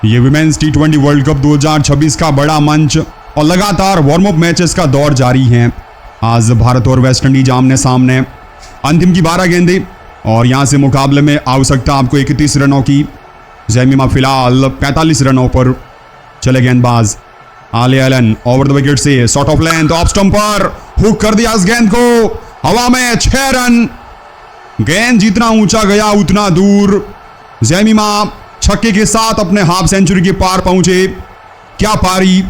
ये women's T20 world cup 2026 का बड़ा मंच और लगातार वार्म अप मैचेस का दौर जारी है। आज भारत और वेस्टइंडीज आमने सामने, अंतिम की 12 गेंदें और यहां से मुकाबले में आवश्यकता आपको 31 रनों की। जैमिमा फिलहाल 45 रनों पर। चले गेंदबाज Aaliyah Alleyne over the wicket से short of length off stump पर हुक कर दिया इस गेंद को, हवा में 6 रन। गेंद जितना ऊंचा गया उतना दूर। जैमिमा छक्के के साथ अपने हाफ सेंचुरी के पार पहुंचे। क्या पारी!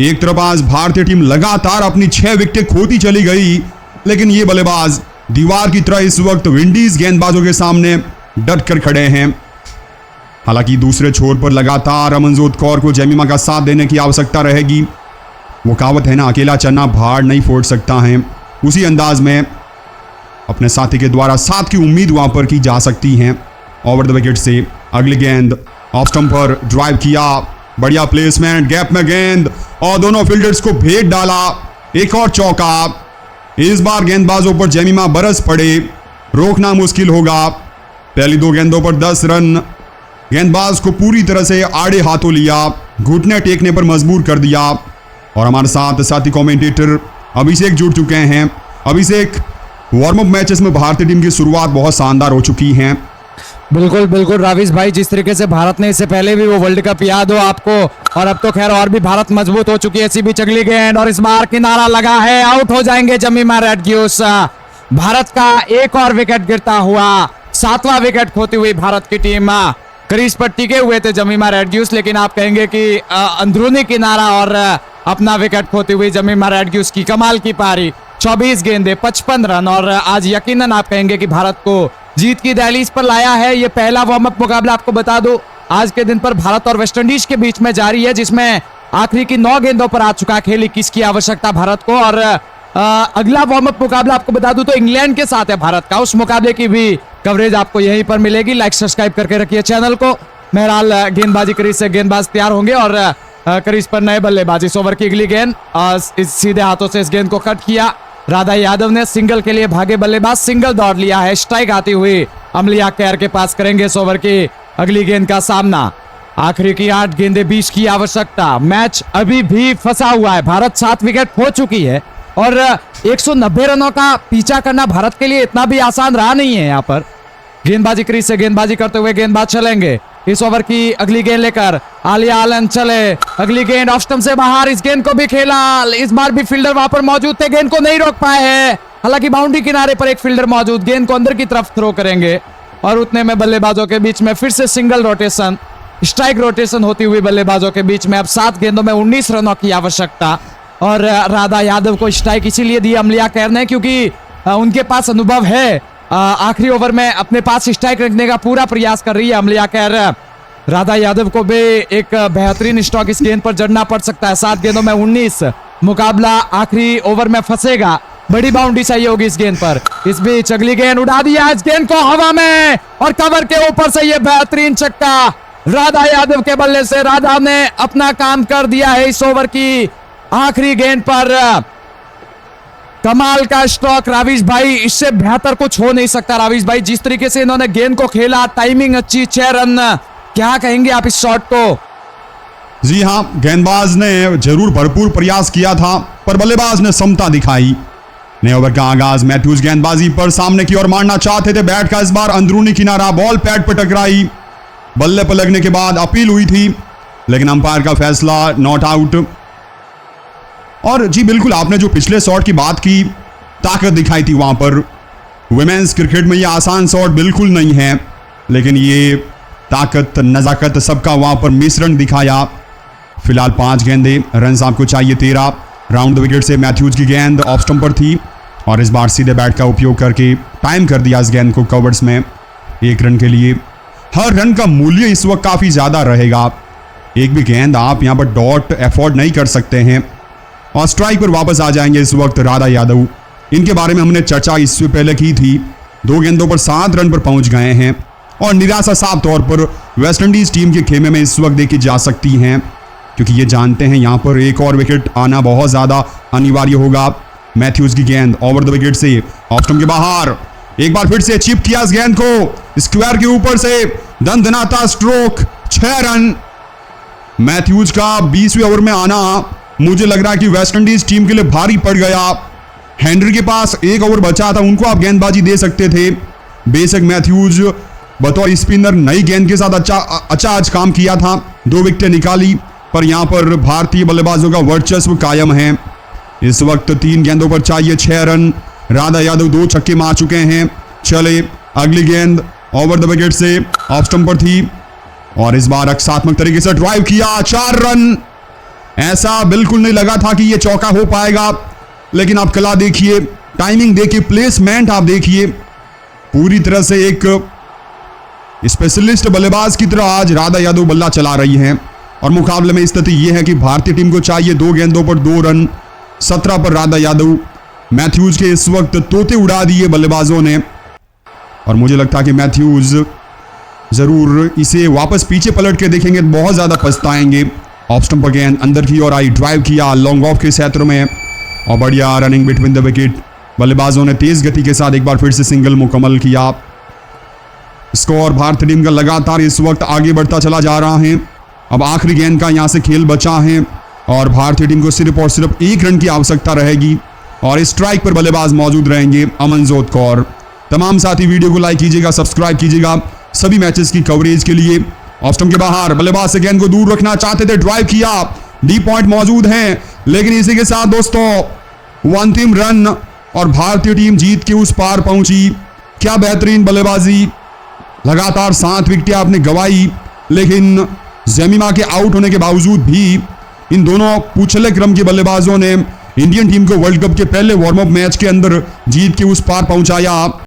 एक तरफ आज भारतीय टीम लगातार अपनी 6 विकेट खोती चली गई, लेकिन ये बल्लेबाज दीवार की तरह इस वक्त विंडीज गेंदबाजों के सामने डट कर खड़े हैं। हालांकि दूसरे छोर पर लगातार अमनजोत कौर को जैमिमा का साथ देने की आवश्यकता रहेगी। वो कहावत है ना, अकेला चना भाड़ नहीं फोड़ सकता है। उसी अंदाज में अपने साथी के द्वारा साथ की उम्मीद वहां पर की जा सकती है। ओवर द विकेट से अगली गेंद ऑफ स्टंप पर ड्राइव किया, बढ़िया प्लेसमेंट, गैप में गेंद और दोनों फील्डर्स को भेद डाला। एक और चौका। इस बार गेंदबाजों पर जैमिमा बरस पड़े, रोकना मुश्किल होगा। पहली 2 गेंदों पर 10 रन। गेंदबाज को पूरी तरह से आड़े हाथों लिया, घुटने टेकने पर मजबूर कर दिया। और हमारे साथ साथी कमेंटेटर अभिषेक जुड़ चुके हैं। अभिषेक, वार्म अप मैचेस में भारतीय टीम की शुरुआत बहुत शानदार हो चुकी है। बिल्कुल बिल्कुल राविश भाई, जिस तरीके से भारत ने इससे पहले भी वो वर्ल्ड कप याद हो आपको, और अब तो खैर और भी भारत मजबूत हो चुकी है। ऐसी भी चगली गेंद और इस बार किनारा लगा है, आउट हो जाएंगे जमीमा रेडग्यूस। भारत का एक और विकेट गिरता हुआ, 7वां विकेट खोती हुई भारत की टीम। क्रीज पर टिके हुए थे जमीमा रेडग्यूस, लेकिन आप कहेंगे कि अंदरूनी किनारा और अपना विकेट खोती हुई जमीमा रेडग्यूस की कमाल की पारी। 24 गेंदे 55 रन और आज यकीनन आप कहेंगे कि भारत को जीत की दहलीज पर लाया है। ये पहला वार्म अप मुकाबला आपको बता दूं आज के दिन पर भारत और वेस्टइंडीज के बीच में जारी है, जिसमें आखिरी की 9 गेंदों पर आ चुका खेल 21 की आवश्यकता भारत को। और अगला वार्म अप मुकाबला आपको बता दूं तो इंग्लैंड के साथ है भारत का। उस मुकाबले की भी कवरेज आपको यहीं पर मिलेगी। लाइक सब्सक्राइब करके रखिए चैनल को। बहरहाल गेंदबाजी क्रीज से गेंदबाज तैयार होंगे और क्रीज पर नए बल्लेबाजी। इस ओवर की अगली गेंद इस सीधे हाथों से इस गेंद को कट किया। राधा यादव ने सिंगल के लिए भागे बल्लेबाज, सिंगल दौड़ लिया है। स्ट्राइक आती हुई अमलिया कैर के पास करेंगे इस ओवर की अगली गेंद का सामना। आखिरी की 8 गेंदे 20 की आवश्यकता। मैच अभी भी फंसा हुआ है। भारत 7 विकेट खो चुकी है और 190 रनों का पीछा करना भारत के लिए इतना भी आसान रहा नहीं है। यहाँ पर गेंदबाजी क्रीज से गेंदबाजी करते हुए गेंदबाज चलेंगे इस ओवर की अगली गेंद लेकर। आलिया एलन चले, अगली गेंद ऑफ स्टंप से बाहर। इस गेंद को भी खेला, इस बार भी फील्डर वहां पर मौजूद थे, गेंद को नहीं रोक पाए हैं। हालांकि बाउंड्री किनारे पर एक फील्डर मौजूद, गेंद को अंदर की तरफ थ्रो करेंगे और उतने में बल्लेबाजों के बीच में फिर से सिंगल रोटेशन, स्ट्राइक रोटेशन होती हुई बल्लेबाजों के बीच में। अब 7 गेंदों में 19 रनों की आवश्यकता और राधा यादव को स्ट्राइक इसीलिए दी अमलिया कैर ने क्योंकि उनके पास अनुभव है। आखिरी ओवर में अपने पास स्ट्राइक रखने का पूरा प्रयास कर रही है अमलिया कैर। राधा यादव को भी एक बेहतरीन स्ट्रोक इस गेंद पर जड़ना पड़ सकता है। 7 गेंदों में 19, मुकाबला आखिरी ओवर में फंसेगा। बड़ी बाउंड्री चाहिए होगी इस गेंद पर। इस बीच अगली गेंद उड़ा दिया इस गेंद को हवा में और कवर के ऊपर से ये बेहतरीन छक्का राधा यादव के बल्ले से। राधा ने अपना काम कर दिया है इस ओवर की आखिरी गेंद पर। कमाल का स्ट्रोक राविश भाई, इससे बेहतर कुछ हो नहीं सकता। राविश भाई, जिस तरीके से इन्होंने गेंद को खेला, टाइमिंग अच्छी, 6 रन, क्या कहेंगे आप इस शॉट को? जी हां, गेंदबाज ने जरूर भरपूर प्रयास किया था पर बल्लेबाज ने समता दिखाई। नए ओवर का आगाज मैथ्यूज गेंदबाजी पर सामने की ओर मारना चाहते थे। बैट का इस बार अंदरूनी किनारा, बॉल पैड पर टकराई। बल्ले पर लगने के बाद अपील हुई थी लेकिन अंपायर का फैसला नॉट आउट। और जी बिल्कुल, आपने जो पिछले शॉट की बात की, ताकत दिखाई थी वहां पर। वुमेन्स क्रिकेट में ये आसान शॉट बिल्कुल नहीं है, लेकिन ये ताकत, नजाकत सबका वहां पर मिश्रण दिखाया। फिलहाल 5 गेंदे, रन आपको चाहिए 13। राउंड द विकेट से मैथ्यूज की गेंद ऑफ स्टंप पर थी और इस बार सीधे बैट का उपयोग करके टाइम कर दिया इस गेंद को कवर्स में 1 रन के लिए। हर रन का मूल्य इस वक्त काफी ज्यादा रहेगा। एक भी गेंद आप यहाँ पर डॉट अफोर्ड नहीं कर सकते हैं। और स्ट्राइक पर वापस आ जाएंगे इस वक्त राधा यादव। इनके बारे में हमने चर्चा इससे पहले की थी। 2 गेंदों पर 7 रन पर पहुंच गए हैं और निराशा साफ तौर पर वेस्टइंडीज टीम के खेमे में इस वक्त देखी जा सकती हैं, क्योंकि ये जानते हैं यहाँ पर एक और विकेट आना बहुत ज्यादा अनिवार्य होगा। मैथ्यूज की गेंद ओवर द विकेट से ऑफ स्टंप के बाहर, एक बार फिर से चिप किया इस गेंद को स्क्वायर के ऊपर से, दंदनाता स्ट्रोक, 6 रन। मैथ्यूज का 20वें ओवर में आना मुझे लग रहा है कि वेस्टइंडीज टीम के लिए भारी पड़ गया। हेनरी के पास 1 ओवर बचा था, उनको आप गेंदबाजी दे सकते थे। बेशक मैथ्यूज बतौर स्पिनर नई गेंद के साथ अच्छा आज काम किया था, 2 विकेटें निकाली, पर यहां पर भारतीय बल्लेबाजों का वर्चस्व कायम है। इस वक्त 3 गेंदों पर चाहिए 6 रन। राधा यादव 2 छक्के मार चुके हैं। चले अगली गेंद ओवर द विकेट से ऑफ स्टंप पर थी और इस बार रक्षात्मक तरीके से ड्राइव किया, 4 रन। ऐसा बिल्कुल नहीं लगा था कि यह चौका हो पाएगा, लेकिन आप कला देखिए, टाइमिंग देखिए, प्लेसमेंट आप देखिए, पूरी तरह से एक स्पेशलिस्ट बल्लेबाज की तरह आज राधा यादव बल्ला चला रही हैं। और मुकाबले में स्थिति यह है कि भारतीय टीम को चाहिए 2 गेंदों पर 2 रन। 17 पर राधा यादव। मैथ्यूज के इस वक्त तोते उड़ा दिए बल्लेबाजों ने और मुझे लगता है कि मैथ्यूज जरूर इसे वापस पीछे पलट के देखेंगे, बहुत ज्यादा पछताएंगे। ऑफ स्टंप पर गेंद अंदर की ओर आई, ड्राइव किया लॉन्ग ऑफ के क्षेत्र में और बढ़िया रनिंग बिटवीन द विकेट। बल्लेबाजों ने तेज गति के साथ एक बार फिर से सिंगल मुकम्मल किया। स्कोर भारतीय टीम का लगातार इस वक्त आगे बढ़ता चला जा रहा है। अब आखिरी गेंद का यहां से खेल बचा है और भारतीय टीम को सिर्फ और सिर्फ 1 रन की आवश्यकता रहेगी और स्ट्राइक पर बल्लेबाज मौजूद रहेंगे अमनजोत कौर। तमाम साथी वीडियो को लाइक कीजिएगा, सब्सक्राइब कीजिएगा सभी मैचेस की कवरेज के लिए। ऑफ स्टंप के बाहर बल्लेबाज से गेंद को दूर रखना चाहते थे, ड्राइव किया, डी पॉइंट मौजूद हैं, लेकिन इसी के साथ दोस्तों वो अंतिम रन और भारतीय टीम जीत के उस पार पहुंची। क्या बेहतरीन बल्लेबाजी, लगातार 7 विकेटें आपने गंवाई, लेकिन जेमिमा के आउट होने के बावजूद भी इन दोनों पूछले क्रम के बल्लेबाजों ने इंडियन टीम को वर्ल्ड कप के पहले वार्म अप मैच के अंदर जीत के उस पार पहुंचाया।